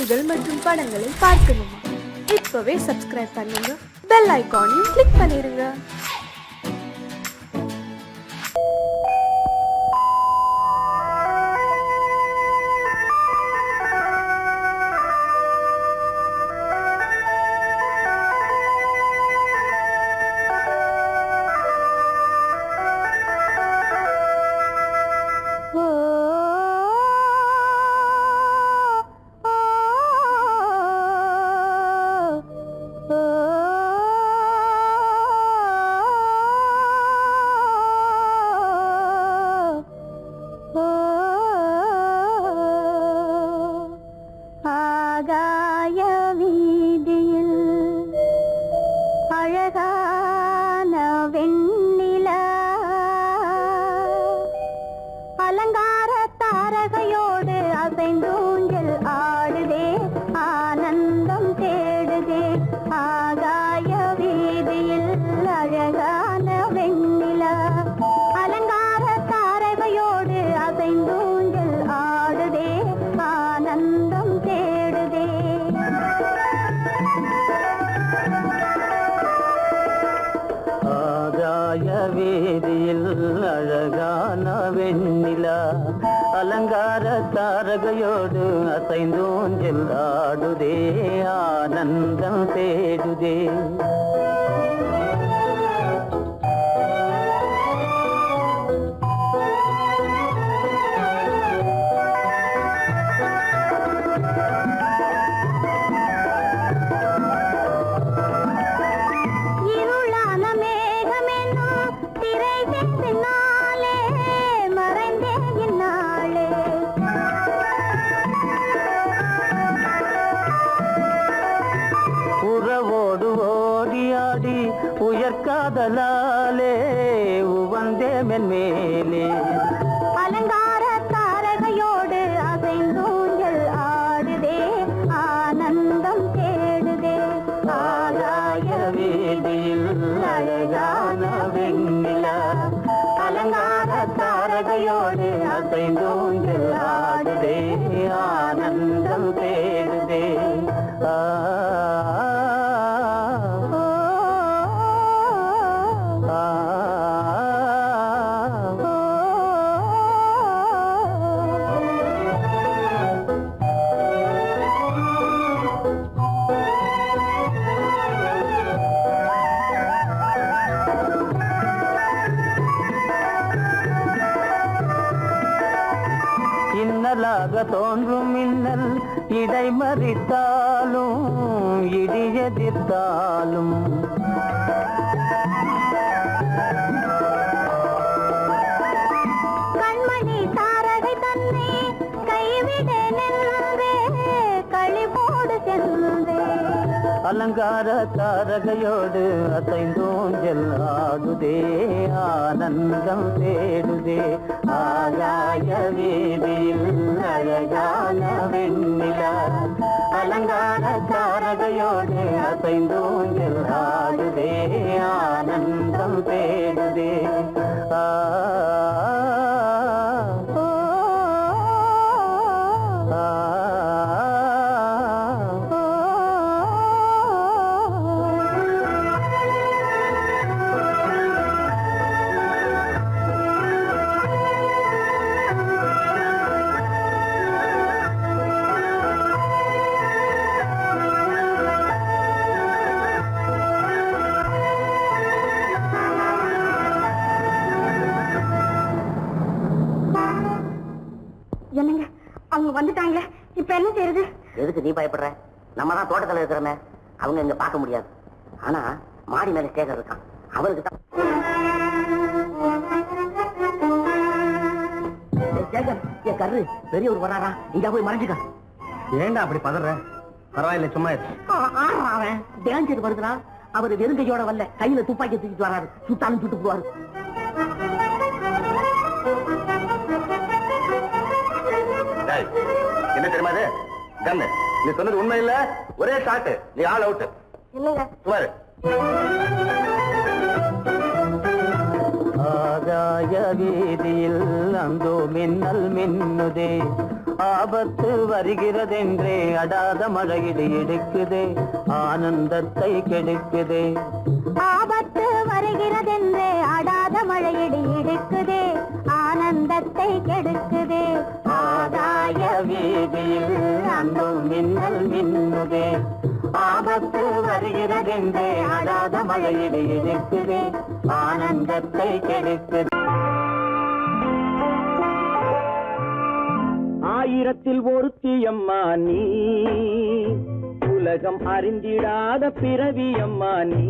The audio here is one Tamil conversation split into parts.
பாடல்கள் மற்றும் படங்களை பார்க்கணுமா? இப்பவே சப்ஸ்கிரைப் பண்ணுங்க, பெல் ஐகானையும் கிளிக் பண்ணிருங்க. அலங்கார தாரகையோடு அசைந்தூஞ்சல் ஆடுதே, ஆனந்தம் தேடுதே. உயர்காதலாலே உவந்தே மென்மேலே அலங்கார தாரகையோடு அசைந்தூஞ்சல் ஆடுதே, ஆனந்தம் தேடுதே. ஆகாய வீதியில் அழகான வெண்ணிலா அலங்கார தாரகையோடு அசைந்தூஞ்சல் ஆடுதே, ஆனந்தம் தேடுதே. இன்னலாக தோன்றும் மின்னல் இடைமறித்தாலும் இடியெதிர்த்தாலும் கண்மணி தாரகை தன்னை கைவிட நின்றே, களிபோடு சென்றே. அலங்கார தாரகையோடு அசைந்தூஞ்சல் ஆடுதே, ஆனந்தம் தேடுதே. ஆகாய வீதியில் அழகான வெண்ணிலா அலங்கார தாரகையோடு அசைந்தூஞ்சல் ஆடுதே, ஆனந்தம் தேடுதே. என்னங்க, அவங்க வந்துட்டாங்களே, இப்ப என்ன செய்யறது? எதுக்கு நீ பயப்படுற? நம்ம தான் தோட்டத்தில் இருக்கிறோமே, அவங்க இங்க பார்க்க முடியாது. ஆனா மாடி மேல ஸ்டேஜர் இருக்கான், அவருக்கு தான். கரு பெரியவர் வராரா, இங்க போய் மறைஞ்சுக்க. ஏண்டா அப்படி பதற? பரவாயில்ல, சும்மா அவன் டேஞ்சர் வருதுனா, அவர் வெறுங்கையோட வரல, கையில துப்பாக்கி தூக்கிட்டு வராரு, சுத்தாலும் சுட்டு போவாரு. என்ன தெரியுமா இது? கண்ணு, நீ சொன்னது உண்மை இல்ல, ஒரே ஷாட், நீ ஆல் அவுட். இல்லைங்க சுமாரு ஆகாய வீதியில் அந்தோ மின்னல் மின்னுதே, ஆபத்து வருகிறதென்றே அடாத மழையிடு எடுக்குதே, ஆனந்தத்தை கெடுக்குதே. ஆபத்து வருகிறதென்றே அடாத மழையிடி எடுக்குதே, ஆனந்தத்தை கெடுக்குதே. ஆகாய வீதியில் அந்தோ மின்னல் மின்னுதே, ஆபத்து வருகிறதென்றே அடாத மழையிடு எடுக்குதே, ஆனந்தத்தை கெடுக்குதே. ஆயிரத்தில் ஒருத்தியம்மா நீ, உலகம் அறிந்திடாத பிறவியம்மா நீ.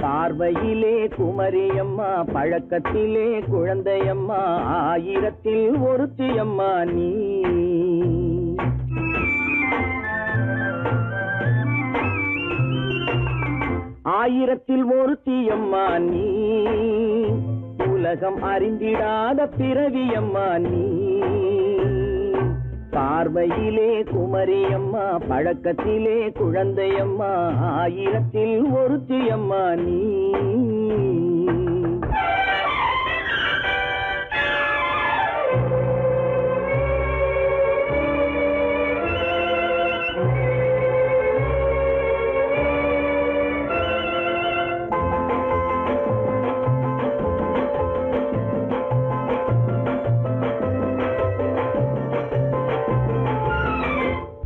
பார்வையிலே குமரியம்மா, பழக்கத்திலே குழந்தையம்மா, ஆயிரத்தில் ஒருத்தியம்மா நீ. ஆயிரத்தில் ஒருத்தியம்மா நீ, உலகம் அறிந்திடாத பிறவியம்மா நீ. பார்வையிலே குமரியம்மா, பழக்கத்திலே குழந்தையம்மா, ஆயிரத்தில் ஒருத்தியம்மா நீ.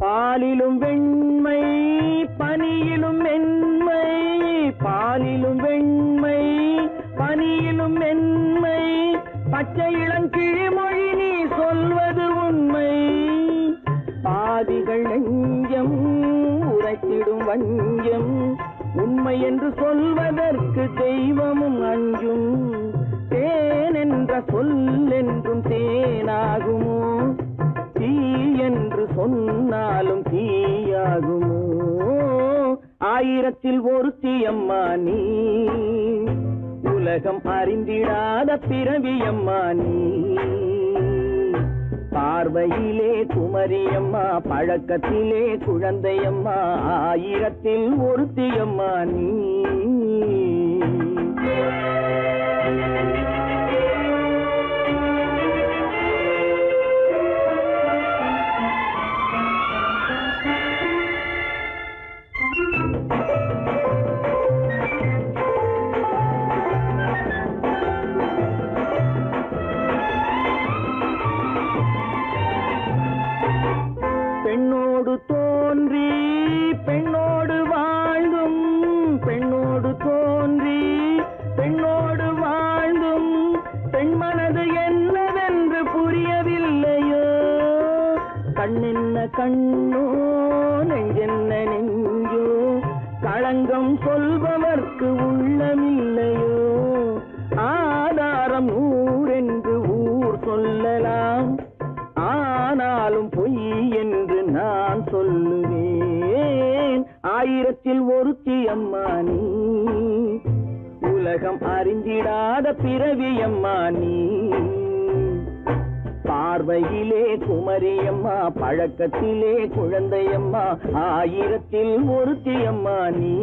பாலிலும் வெண்மை பனியிலும் மென்மை, பாலிலும் வெண்மை பனியிலும் மென்மை, பச்சை இளங்கிழிமொழி நீ சொல்வது உண்மை. பாதிகள் நெஞ்சம் உரைத்திடும் வஞ்சம், உண்மை என்று சொல்வதற்கு தெய்வமும் அஞ்சும். தேன் என்ற சொல் என்றும் தேனாகுமோ, தீ என்று சொன்னாலும் தீயாகுமோ. ஆயிரத்தில் ஒருத்தியம்மா நீ, உலகம் அறிந்திடாத பிறவியம்மா நீ. பார்வையிலே குமரியம்மா, பழக்கத்திலே குழந்தையம்மா, ஆயிரத்தில் ஒருத்தியம்மா நீ. பெண்ணோடு தோன்றி பெண்ணோடு வாழ்ந்தும், பெண்ணோடு தோன்றி பெண்ணோடு வாழ்ந்தும், பெண்மனது என்னவென்று புரியவில்லையோ. கண்ணென்ன கண்ணோ, நெஞ்சென்ன நெஞ்சோ, களங்கம் சொல்பவர்க்கு உள்ளமில்லையோ. ஆதாரம் ஊரென்று ஊர் சொல்லலாம், ஆனாலும் பொய் என்று நான் சொல்லுவேன். ஆயிரத்தில் ஒருத்தியம்மா நீ, உலகம் அறிந்திடாத பிறவியம்மா நீ. பார்வையிலே குமரியம்மா, பழக்கத்திலே குழந்தையம்மா, ஆயிரத்தில் ஒருத்தியம்மா நீ.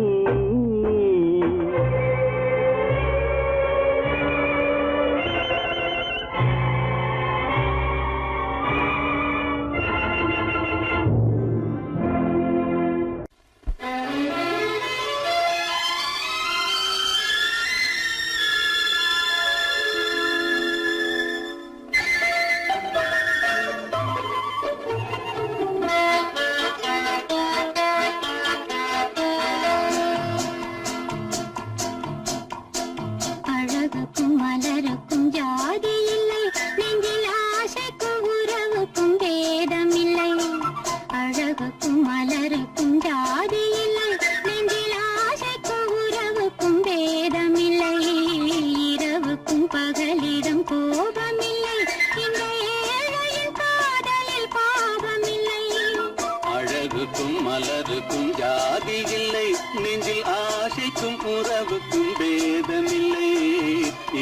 மலருக்கும் ஜாதி இல்லை, நெஞ்சில் ஆசைக்கும் உறவுக்கும் பேதமில்லை.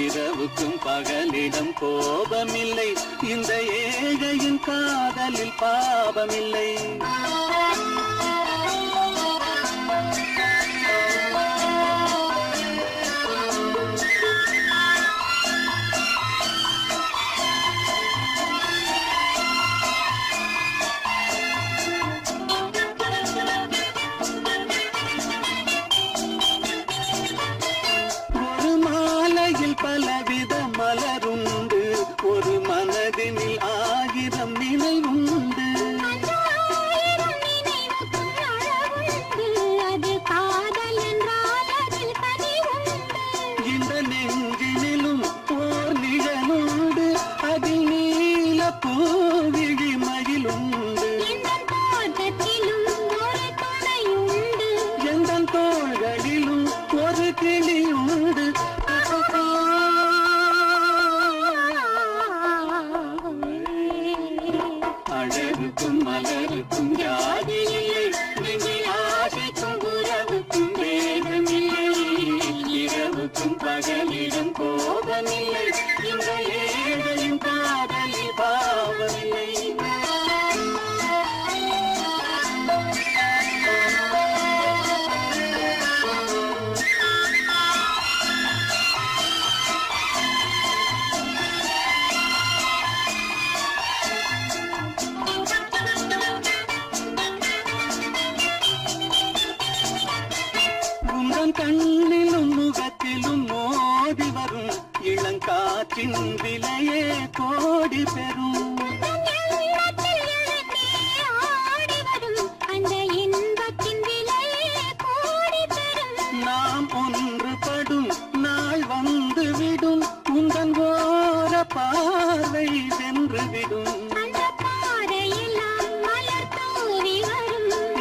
இரவுக்கும் பகலிடம் கோபமில்லை, இந்த ஏழையின் காதலில் பாவமில்லை. மலருக்கும் ஜாதி இல்லை நெஞ்சில் ஆசைக்கும் உறவுக்கும் வேதமில்லை இரவுக்கும் பகலிடம் கோபமில்லை இந்த ஏழையின் காதலில் பாவமில்லை உந்தன் கண்ணிலும் முகத்திலும் மோதி வரும் இளங்காற்றின் விலையே கோடி பெறும் நாம் ஒன்றுபடும் நாள் வந்து விடும் உந்தன் ஓர பார்வை வென்றுவிடும்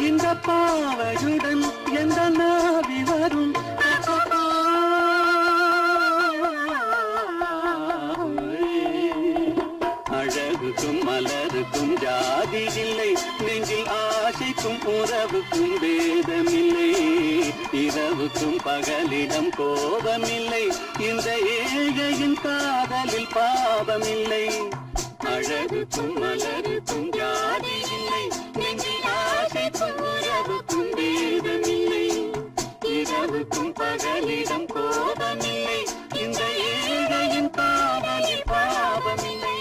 இந்த பாவையுடன் எந்த நாவி வரும் அழகுக்கும் மலருக்கும் ஜாதி இல்லை நெஞ்சில் ஆசைக்கும் உறவுக்கும் வேதமில்லை இரவுக்கும் பகலிடம் கோபமில்லை இந்த ஏழையின் காதலில் பாவமில்லை அழகுக்கும் மலருக்கும் ஜாதி இல்லை நெஞ்சில் ஆசைக்கும் உறவுக்கும் வேதமில்லை இரவுக்கும் பகலிடம் கோபமில்லை இந்த ஏழையின் காதலில் பாவமில்லை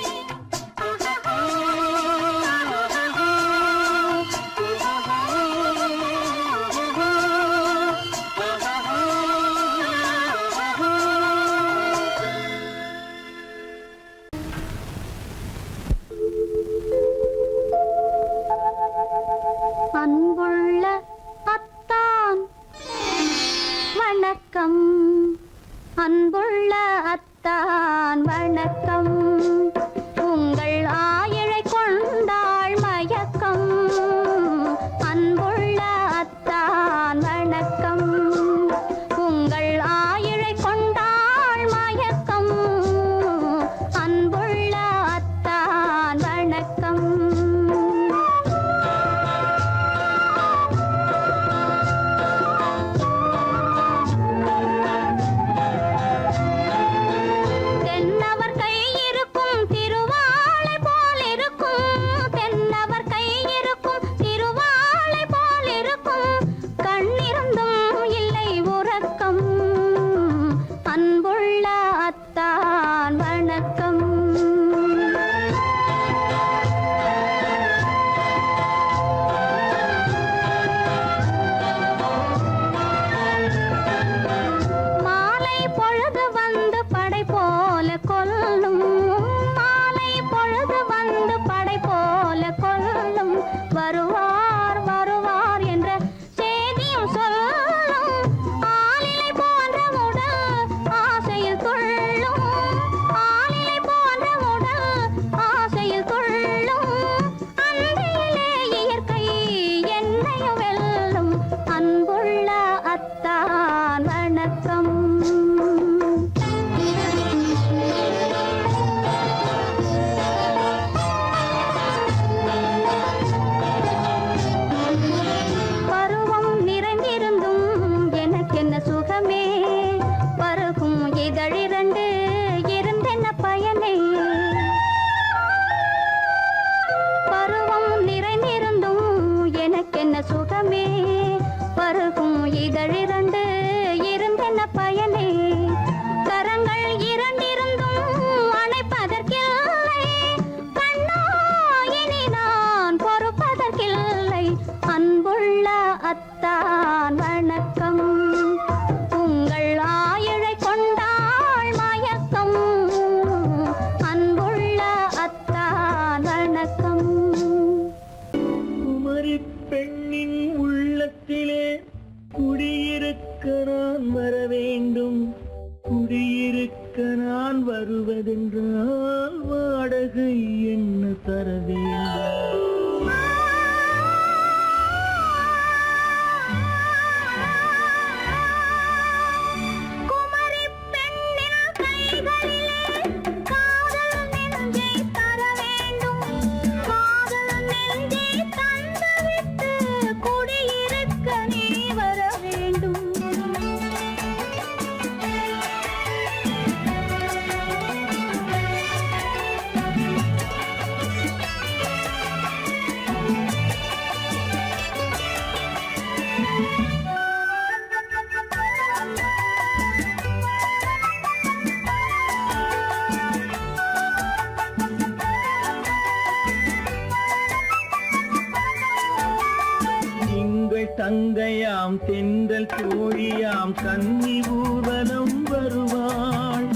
திங்கள் தங்கையாம் தென்றல் தோழியாம் கன்னி ஊர்வலம் வருவாள்.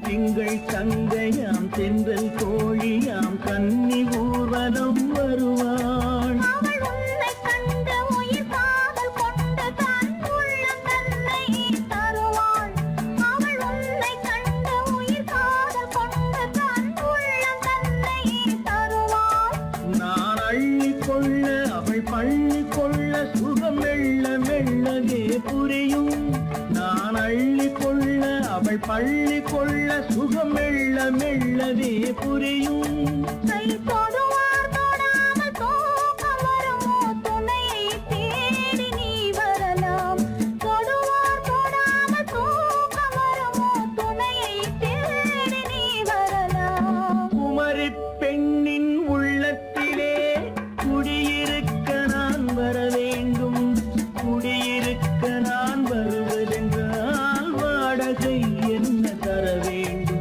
திங்கள் தங்கையாம் தென்றல் தோழியாம் கன்னி ஊர்வலம் வருவாள். அவள் உன்னை கண்டு உயிர் காதல் கொண்டு தன் உள்ளம் தன்னை தருவாள். அவள் உன்னை கண்டு உயிர் காதல் கொண்டு தன் உள்ளம் தன்னை தருவாள். நான் அள்ளி கொள்ள அவள் பள்ளி கொள்ள சுகம் மெல்ல மெல்லவே புரியும். நான் அள்ளி கொள்ள அவள் பள்ளி கொள்ள சுகம் மெல்ல மெல்லவே புரியும். கை தொடுவார் தொடாமல் தூக்கம் வருமோ துணையை தேடி நீ வரலாம். தொடுவார் தொடாமல் தூக்கம் வருமோ துணையை தேடி நீ வரலாம். குமரி பெண்ணின் உள்ளத்திலே குடியிருக்க நான் வர வேண்டும். குடியிருக்க நான் வருவதென்றால் வாடகை என்ன தர வேண்டும்?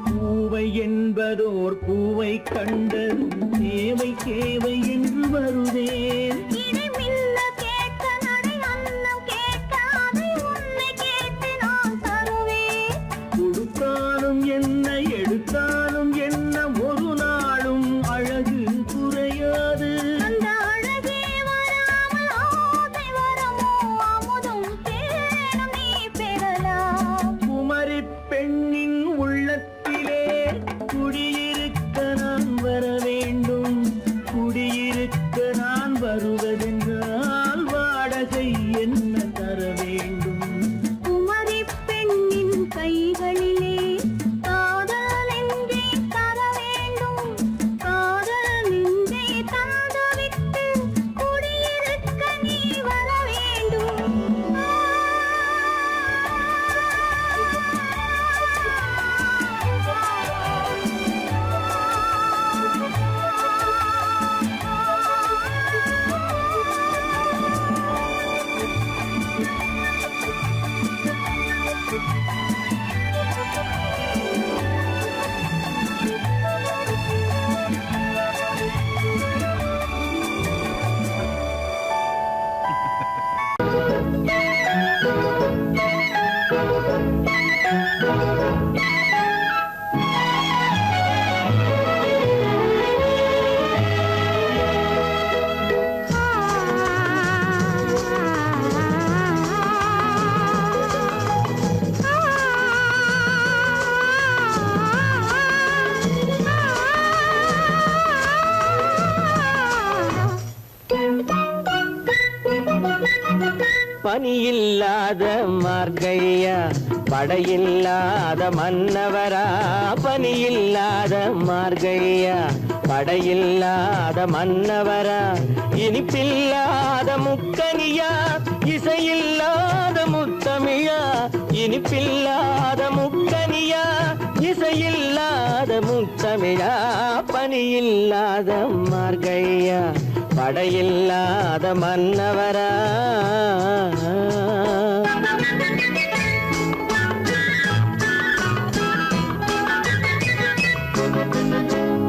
பூவை என்பதோர் பூவை கண்டதும் தேவை தேவை என்று வருவேன். இடி மின்ன கேட்க நடை அன்னம் கேட்க அதை உன்னை கேட்டு நான் தருவேன். கொடுத்தாலும் என்ன எடுத்தாலும் என்ன ஒரு நாளும் அழகு குறையாது. அந்த அழகே வராமல் ஆசை வரமோ அமுதும் தேனும் நீ பெறலாம். குமரி பெண்ணின் உள்ளத்திலே குடியிருக்க நான் வர வேண்டும். குடியிருக்க நான் வருவதென்றால் வாடகை என்ன தர வேண்டும்? குமரி பெண்ணின் கைகளிலே காதல் நெஞ்சை தர வேண்டும். காதல் நெஞ்சை தந்துவிட்டு குடியிருக்க நீ வர வேண்டும். பனியில்லாத மார்கழியா படையில்லாத மன்னவரா. பனியில்லாத மார்கழியா படையில்லாத மன்னவரா. இனிப்பில்லாத முக்கனியா இசையில்லாத முத்தமிழா. இனிப்பில்லாத முக்கனியா இசையில்லாத முத்தமிழா. பனியில்லாத மார்கழியா படையில்லாத மன்னவரா.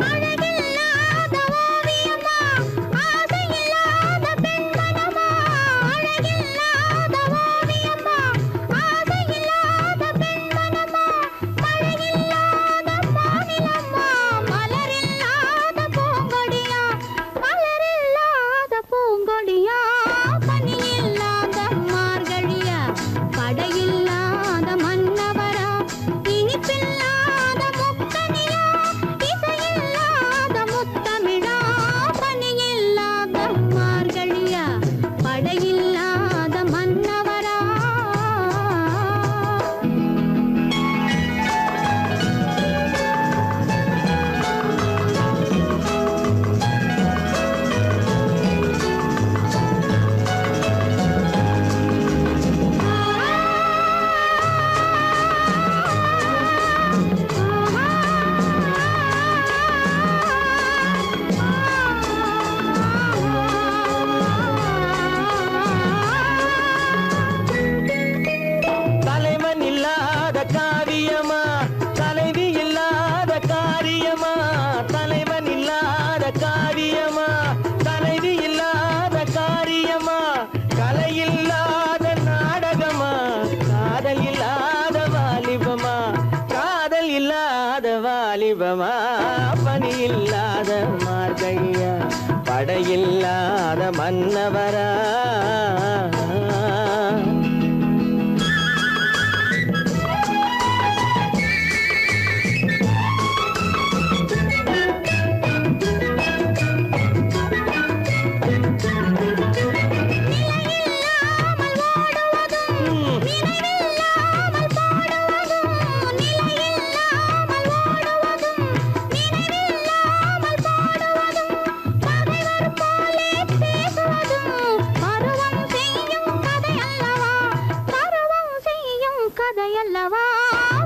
அழகில்லாத ஓவியமா ஆசையில்லாத பெண்மனமா. அழகில்லாத ஓவியமா ஆசையில்லாத பெண்மனமா. மழையில்லாத மாநிலமா மலரில்லாத பூங்கொடியா. மலரில்லாத பூங்கொடியா பனியில்லாத சுகமா பனி இல்லாத மார்கழியா படையில்லாத மன்னவரா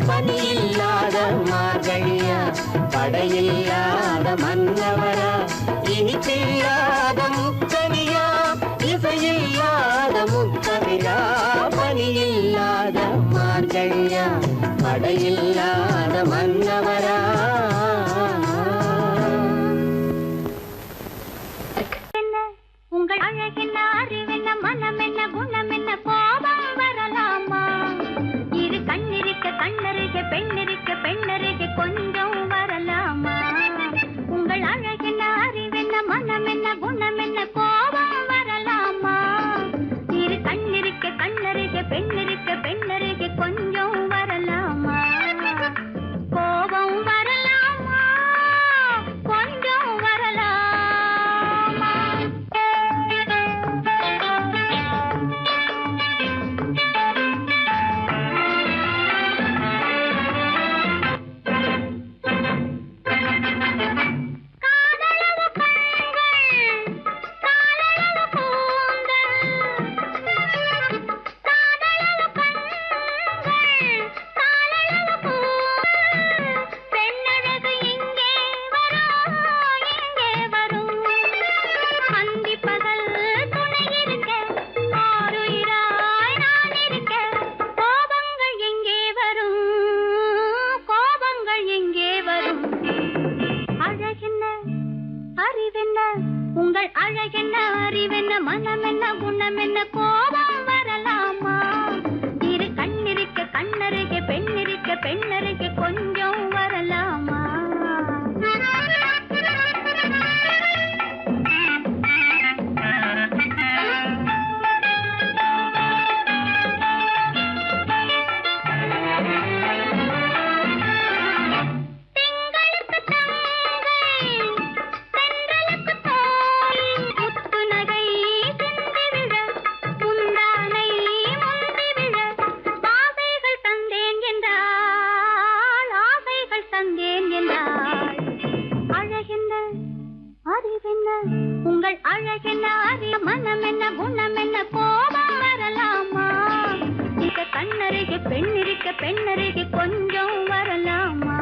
பனியில்லாத மார்கழியா படையில்லாத மன்னவரா இனிப்பில்லாத முக்கனியா இசையில்லாத முக்கனியா பனியில்லாத மார்கழியா படையில்லாத மன்னவரா உங்கள் அழகென்ன அறிவென்ன மனம் என்ன குணம் என்ன கோபம் வரலாமா இரு கண்ணிருக்க கண்ணருக பெண்ணிருக்க பெண்ணருக கொஞ்சம் வரலாமா உங்கள் அழகென்ன அறிவென்ன மனம் என்ன குணம் என்ன கோபம் வரலாமா இரு கண்ணிருக்க கண்ணருக பெண்ணிருக்க பெண்ணருக கொஞ்சம் வரலாமா கோபம் வரலாமா கொஞ்சம் வரலாமா உங்கள் அழகென்ன அறிவென்ன மனம் என்ன குணம் என்ன கோபம் வரலாமா இரு கண்ணிருக்க கண்ணருக பெண்ணிருக்க பெண்ணருக கொஞ்சம் வரலாமா உங்கள் அழகென்ன அறிய மனம் என்ன குணம் என்ன கோபம் வரலாமா இத கண்ணருக பெண்ணிருக்க பெண்ணருக கொஞ்சம் வரலாமா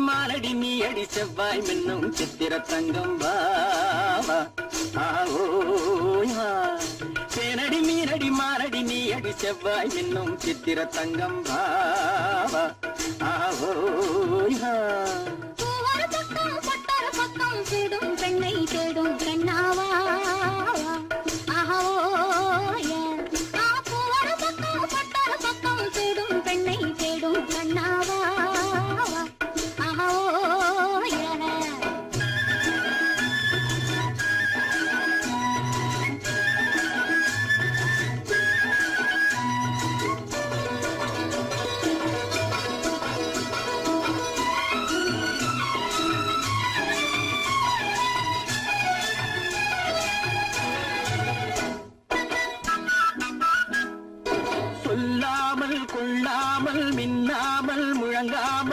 மாலடி நீ அடி செவ்வாய் மின்னும் சித்திர தங்கம் வாவா தேனடி மீனடி மாலடி நீ அடி செவ்வாய் மின்னும் சித்திர தங்கம் வாவா தேடும் பெண்ணை தேடும் பெண்ணாவா பக்கம்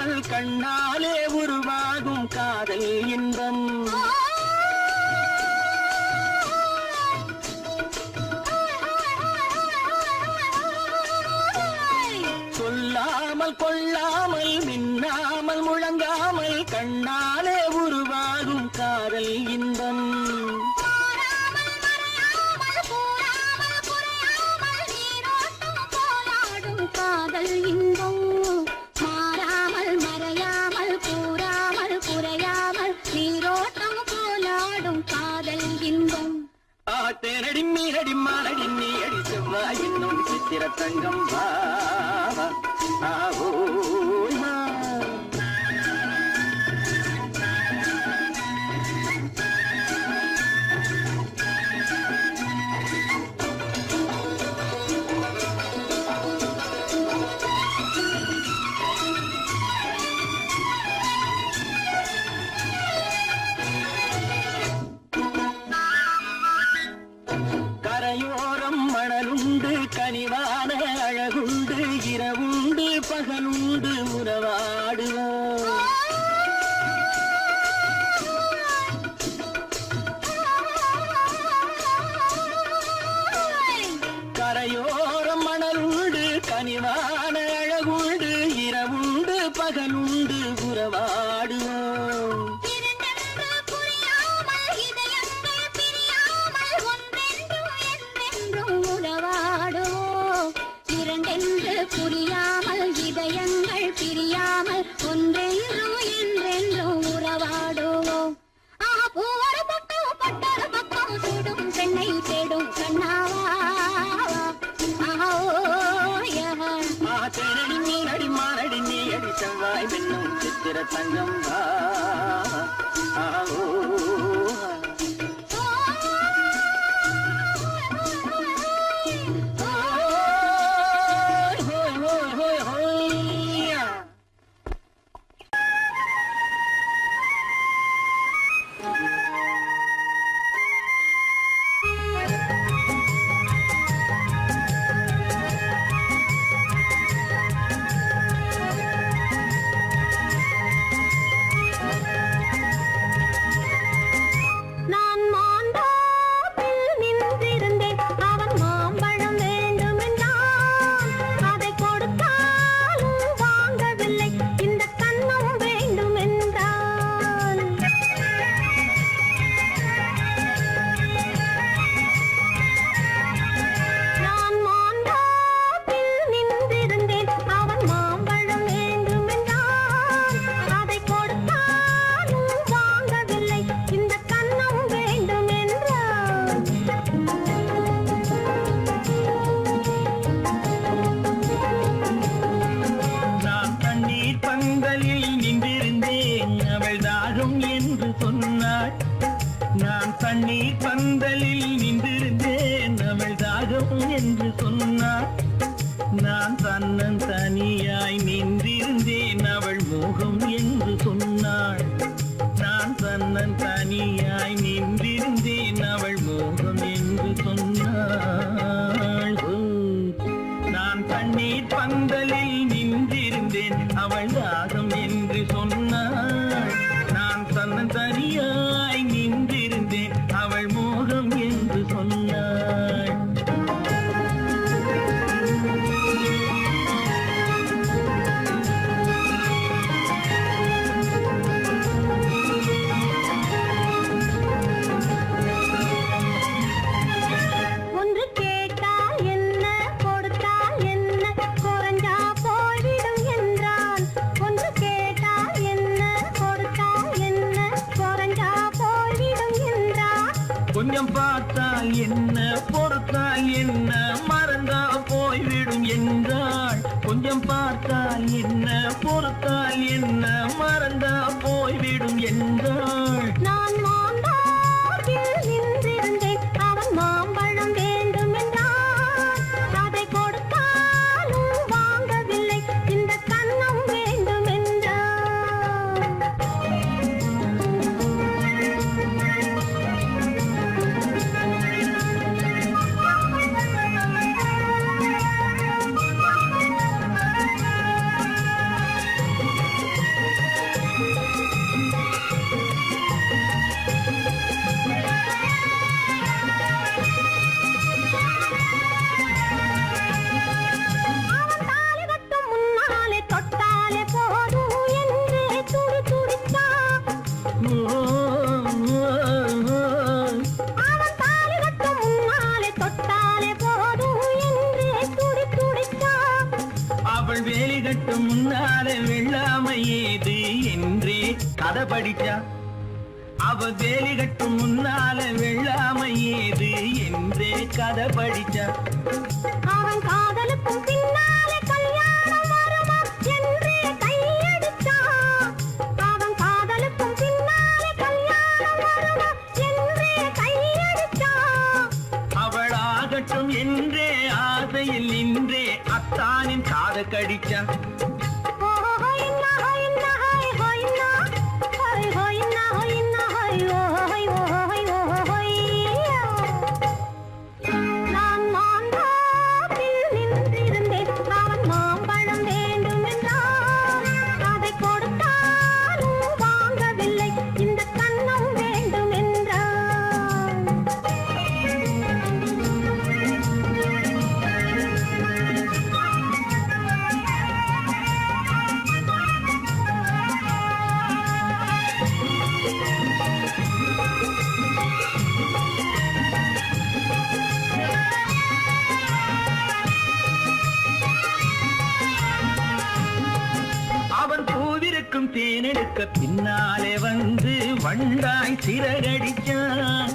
சொல்லாமல் கண்ணாலே உருவாகும் காதல் இன்பம். சொல்லாமல் கொள்ளாமல் மின்னாமல் முழங்காமல் கண்ணாலே உருவாகும் காதல் இன்பம். காதல் இன்பம் மாறாமல் மறையாமல் கூறாமல் குறையாமல் நீரோட்டம் போலாடும் காதல் இன்பம். தேனடி மீனடி மானடி நீ அடி செவ்வாய் என்னும் சித்திர தங்கம் வா கரையோரம் மணலுண்டு கனிவான அழகுண்டு இரவுண்டு பகலுண்டு உறவாடுவோம். கரையோரம் மணலுண்டு கனிவான அழகுண்டு இரவுண்டு பகலுண்டு உறவாடுவோம். புரியாமல் இதயங்கள் பிரியாமல் ஒன்றென்றும் என்றென்றும் உறவாடுவோம். பூவொரு பக்கம் பட்டொரு பக்கம் சூடும் பெண்ணை தேடும் கண்ணாவா. தேனடி மீனடி மானடி நீ அடி செவ்வாய் என்னும் சித்திர தங்கம் வா நான் தண்ணீர் பந்தலில் நின்றிருந்தேன் அவள் தாகம் என்று சொன்னாள். நான் தன்னன் தனியாய் நின்றிருந்தேன் அவள் மோகம் என்று சொன்னாள். நான் தன்னன் தனியாய் நின்றிருந்தேன் அவள் மோகம் என்று சொன்னாள். நான் தண்ணீர் பந்தலில் நின்றிருந்தேன் அவள் தாகம் என்று சொன்னாள். நான் தன்னன் தனியாய் நின்றிருந்தேன் அவள் மோகம் என்று சொன்னாள். ஒன்று கேட்டால் என்ன கொடுத்தால் என்ன குறைஞ்சா போய்விடும் என்றான். ஒன்று கேட்டால் என்ன கொடுத்தால் என்ன குறைஞ்சா போய்விடும் என்றான். கொஞ்சம் பார்த்தால் என்ன பொறுத்தால் என்ன மறந்தா போய்விடும் என்றாள். கொஞ்சம் பார்த்தால் என்ன பொறுத்தால் என்ன மறந்தா போய்விடும் என்றாள். நான் மாந்தாவில் நின்றிருந்தேன் அவன் மாம்பழம் வேண்டும் என்றான். அதை கொடுத்தாலும் வாங்கவில்லை இந்த கன்னம் வேண்டும் என்றான். கட்டும் முன்னால வெள்ளாமை ஏது என்றே கதை படிச்சா. அவ வேலி கட்டும் முன்னால வெள்ளாமை ஏது என்றே கதை படிச்சா. அவன் காதலுக்கும் பின்னாலே கல்யாணம் வருமா என்றே கையடிச்சான். அவன் காதலுக்கும் பின்னாலே கல்யாணம் வருமா என்றே கையடிச்சான். அவளாகட்டும் என்றே ஆசையில் நின்றே அத்தானின் காத கடிச்சா. நான் மாந்தாப்பில் நின்றிருந்தேன். அவன் மாம்பழம் வேண்டும் என்றான். அதை கொடுத்தாலும் வாங்கவில்லை. இந்த கன்னம் வேண்டும் என்றான். அவன் பூவிருக்கும் தேனெடுக்க பின்னாலே வந்து வண்டாய் சிறகடிச்சான்.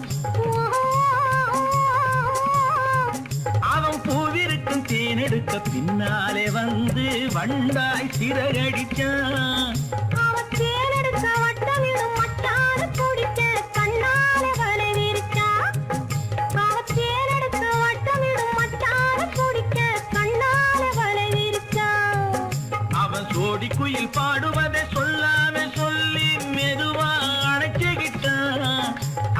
அவன் பூவிருக்கும் தேனெடுக்க பின்னாலே வந்து வண்டாய் சிறகடிச்சான். அவன் தேனெடுக்க வட்டமிடும் மட்டான குடிக்க கண்ணாலே வலை விரிச்சான். அவன் தேனெடுக்க வட்டமிடும் மட்டான குடிக்க கண்ணாலே வலை விரிச்சான். அவன் சோடி குயில் பாடுவதை சொல்லாம சொல்லி மெதுவா அணைச்சுக்கிட்டான்.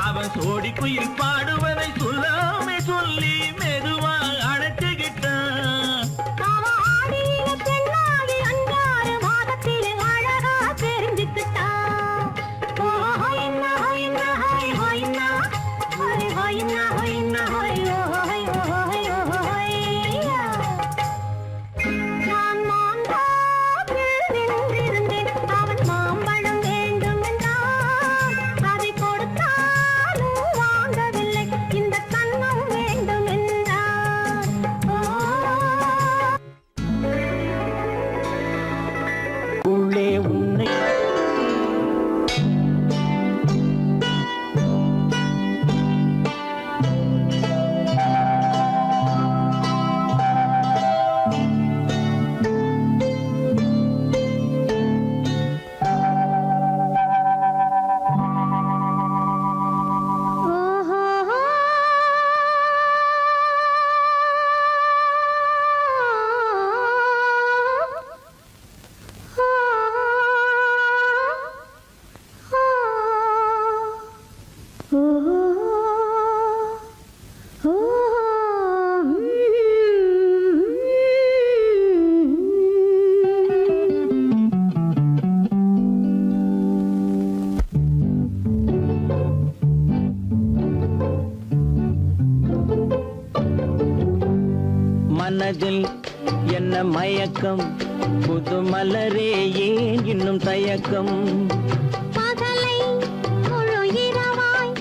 அவன் சோடி குயில் பாடுவதை சொல்லாம சொல்லி மெதுவா அணைச்சுக்கிட்டான். அவன் ஆடியில பெண்ணாகி 5-6 மாதத்திலே அழகா தெரிஞ்சுக்கிட்டான். ஹொய்னா ஹொய்னா ஹொய் ஹொய்னா ஹொய் ஹொய்னா ஹொய்னா ஹொய் ஹொய் ஹொய் ஹொய்யா. நான் மாந்தாப்பில் நின்றிருந்தேன். அவன் மாம்பழம் வேண்டும் என்றான். அதை கொடுத்தாலும் வாங்கவில்லை. இந்த கன்னம் வேண்டும் என்றான். உள்ளே உன்னை மனதில் என்ன மயக்கம், புது மலரே ஏன் இன்னும் தயக்கம். பகலை முழு இரவாய்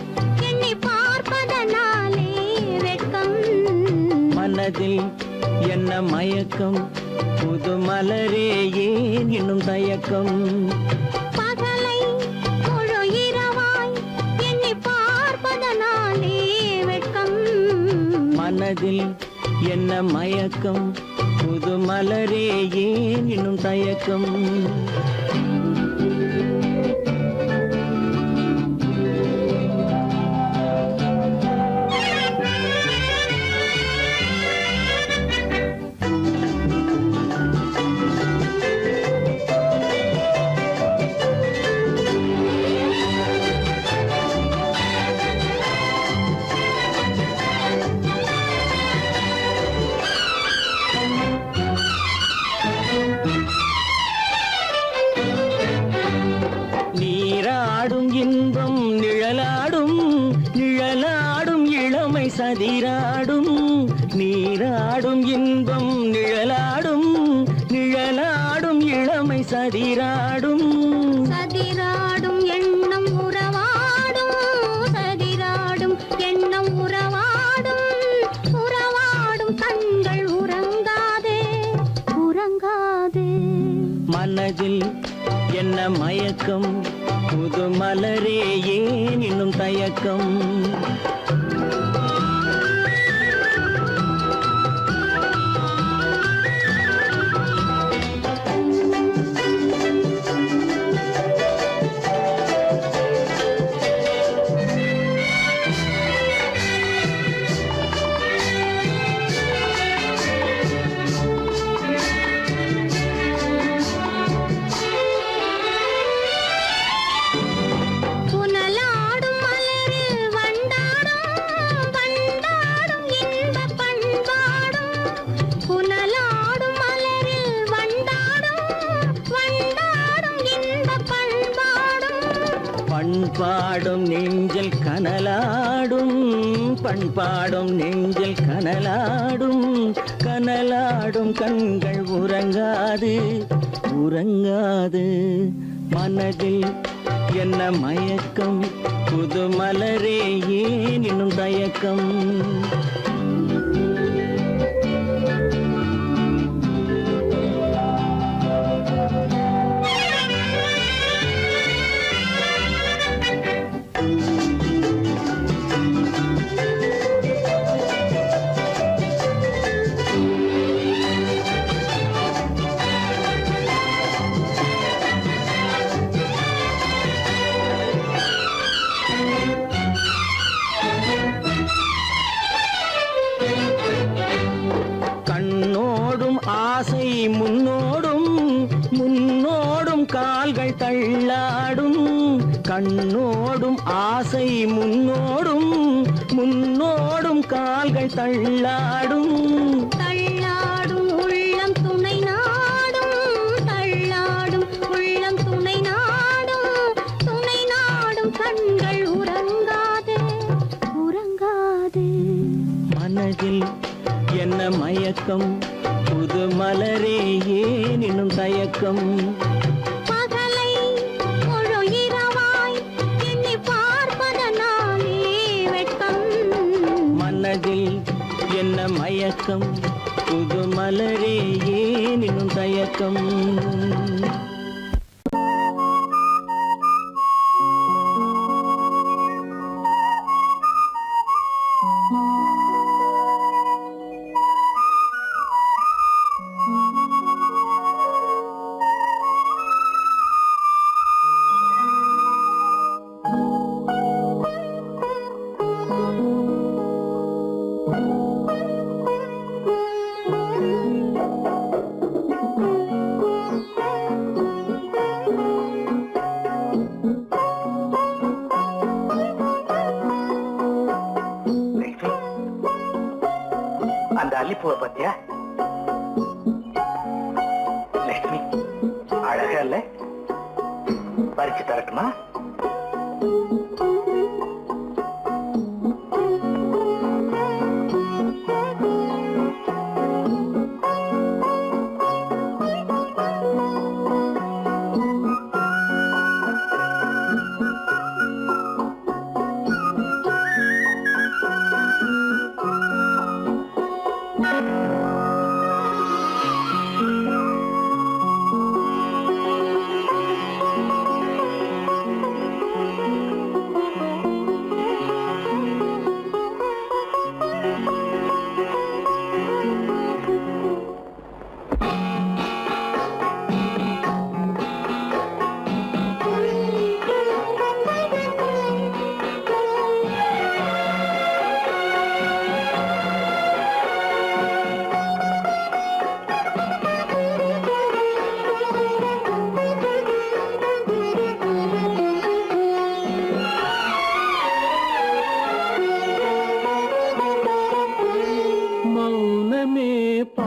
எண்ணி பார்ப்பதனாலே வெட்கம். மனதில் என்ன மயக்கம், புது மலரே ஏன் இன்னும் தயக்கம். பகலை முழு இரவாய் எண்ணி பார்ப்பதனாலே வெட்கம். மனதில் என்ன மயக்கம், புது மலரே ஏன் இன்னும் தயக்கம். நீராடும் இன்பம் நிழலாடும், நிழலாடும் இளமை சதிராடும். நீராடும் இன்பம் நிழலாடும், நிழலாடும் இளமை சதிராடும். சதிராடும் எண்ணம் உறவாடும். சதிராடும் எண்ணம் உறவாடும். உறவாடும் கண்கள் உறங்காதே உறங்காதே. என்ன மயக்கம் புது மலரே ஏன் இன்னும் தயக்கம் புனலாடும் மலரில் வண்டாடும் வண்டாடும் இன்பப் பண்பாடும் புனலாடும் மலரில் வண்டாடும் வண்டாடும் இன்பப் பண்பாடும் பண்பாடும் நெஞ்சில் கனலாடும் பண்பாடும் நெஞ்சில் கனலாடும் கனலாடும் கண்கள் உறங்காது உறங்காது மனதில் என்ன மயக்கம் புது மலரே ஏன் இன்னும் தயக்கம் கண்ணோடும் ஆசை முன்னோடும் முன்னோடும் கால்கள் தள்ளாடும் கண்ணோடும் ஆசை முன்னோடும் முன்னோடும் கால்கள் தள்ளாடும் தள்ளாடும் உள்ளம் துணை நாடும் தள்ளாடும் உள்ளம் துணை நாடும் கண்கள் உறங்காது உறங்காது மனதில் என்ன மயக்கம் புது மலரே ஏன் இன்னும் தயக்கம் பகலை முழு இரவாய் எண்ணி பார்ப்பதனாலே வெட்கம் மனதில் என்ன மயக்கம் புது மலரே ஏன் இன்னும் தயக்கம் அந்த அல்லிப்பூவை பத்தியா லட்சுமி அழகா இல்ல பறிச்சு தரட்டுமா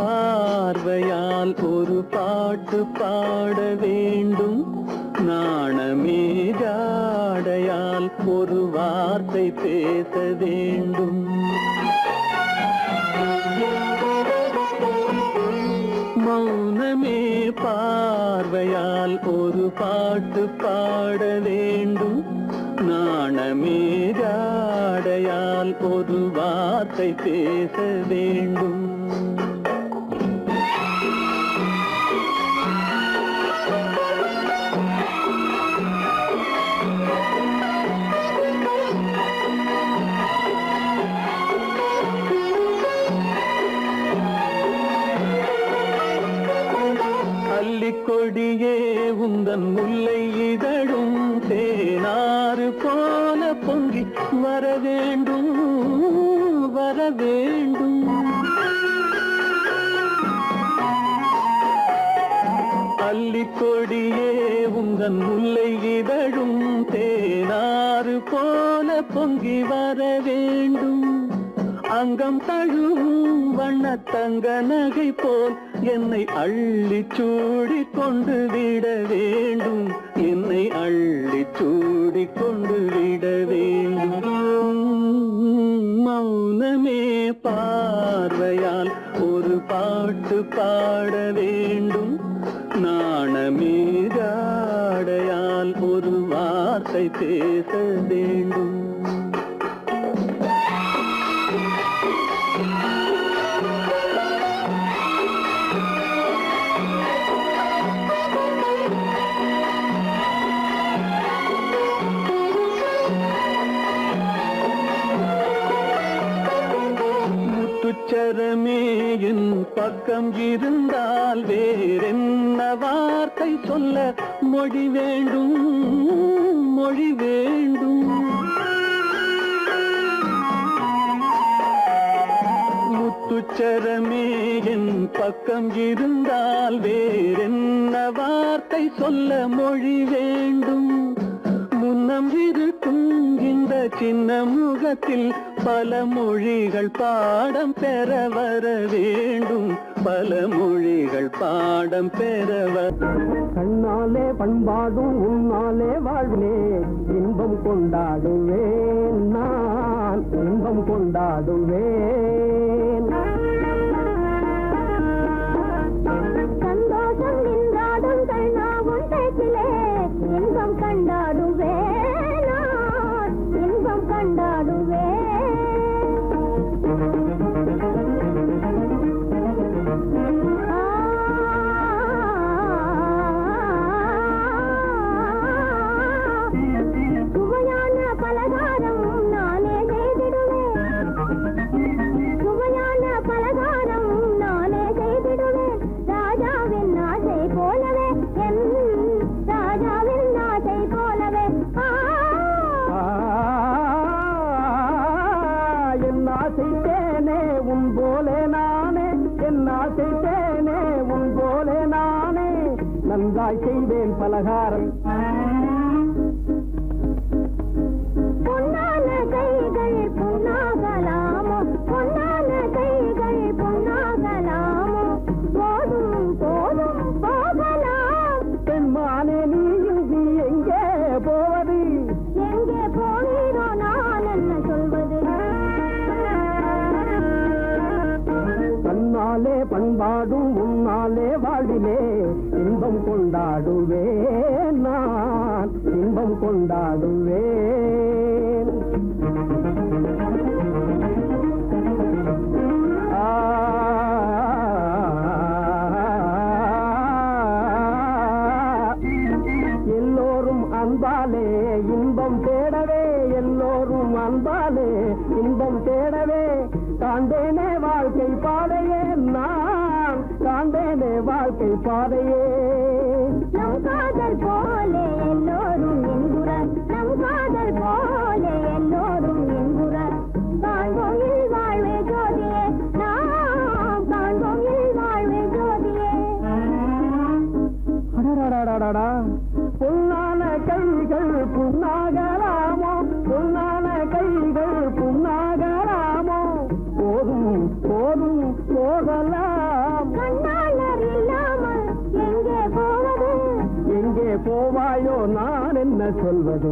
பார்வையால் ஒரு பாட்டு பாட வேண்டும் நாணமே ஜாடையால் ஒரு வார்த்தை பேச வேண்டும் மௌனமே பார்வையால் ஒரு பாட்டு பாட வேண்டும் நாணமே ஜாடையால் ஒரு வார்த்தை பேச வேண்டும் அள்ளிக்கொடியே உந்தன் முல்லை இதழும் தேனாறு போல பொங்கி வர வேண்டும் வர வேண்டும். அள்ளிக்கொடியே உந்தன் முல்லை இதழும் தேனாறு போல பொங்கி வர வேண்டும். அங்கம் தழுவும் வண்ணத்தங்க நகை போல் என்னை அள்ளி சூடி கொண்டு விட வேண்டும். என்னை அள்ளி சூடி கொண்டு விட வேண்டும். மௌனமே பார்வையால் ஒரு பாட்டு பாட வேண்டும். நாணமீதாடையால் ஒரு வார்த்தை பேச வேண்டும். முத்துச்சரமே என் பக்கம் இருந்தால் வேறென்ன வார்த்தை சொல்ல மொழி வேண்டும் மொழி வேண்டும். முத்துச்சரமே என் பக்கம் இருந்தால் வேறென்ன வார்த்தை சொல்ல மொழி வேண்டும். முன்னம் இருக்கும் இந்த சின்ன முகத்தில் பல மொழிகள் பாடம் பெற வர வேண்டும். பல மொழிகள் பாடம் பெற கண்ணாலே பண்பாடும் உன்னாலே வாழ்விலே இன்பம் கொண்டாடுவேன் நான் இன்பம் கொண்டாடுவேன். சந்தோஷம் நின்றாடும் கண்ணாவும் பேச்சிலே இன்பம் கண்டாடுவேன் நான் இன்பம் கண்டாடுவேன். சுவையான பலகாரம் நானே செய்திடுவேன். சுவையான பலகாரம் நானே செய்திடுவேன். ராஜாவின் ஆசை போலவே என் ராஜாவின் ஆசை போலவே. என் ஆசை தேனே உன் போலே நானே என் ஆசை தேனே உன் போலே நானே நன்றாய் செய்வேன் பலகாரம். பொன்னான கைகள் பொன்னாகலாமோ பொன்னான கைகள் பொன்னாகலாமோ போதும் போதும் போகலாம். பெண்மானே நீ எங்கே போவது எங்கே போகிறோ நான் என்ன சொல்வது. தன்னாலே பண்பாடும் உன்னாலே வாழ்விலே இன்பம் கொண்டாடுவேன் நான் இன்பம் கொண்டாடுவேன். எல்லோரும் அன்பாலே இன்பம் தேடவே எல்லோரும் அன்பாலே இன்பம் தேடவே காண்பேனே வாழ்க்கை பாதையே நான் காண்பேனே வாழ்க்கை பாதையே. நம் காதல் போலே எல்லோரும் என்குறார் நம் காதல் போலே எல்லோரும் என்குறார். காண்போம் இல் வாழ்வே ஜோதியே நாம் காண்போம் இல் வாழ்வே ஜோதியே. பொன்னான கைகள் புண்ணாகலாமோ பொன்னான கைகள் புண்ணாகலாமோ போதும் போதும் போகலாம். கண்ணாளர் இல்லாமல் எங்கே போவது எங்கே போவாயோ நான் என்ன சொல்வது.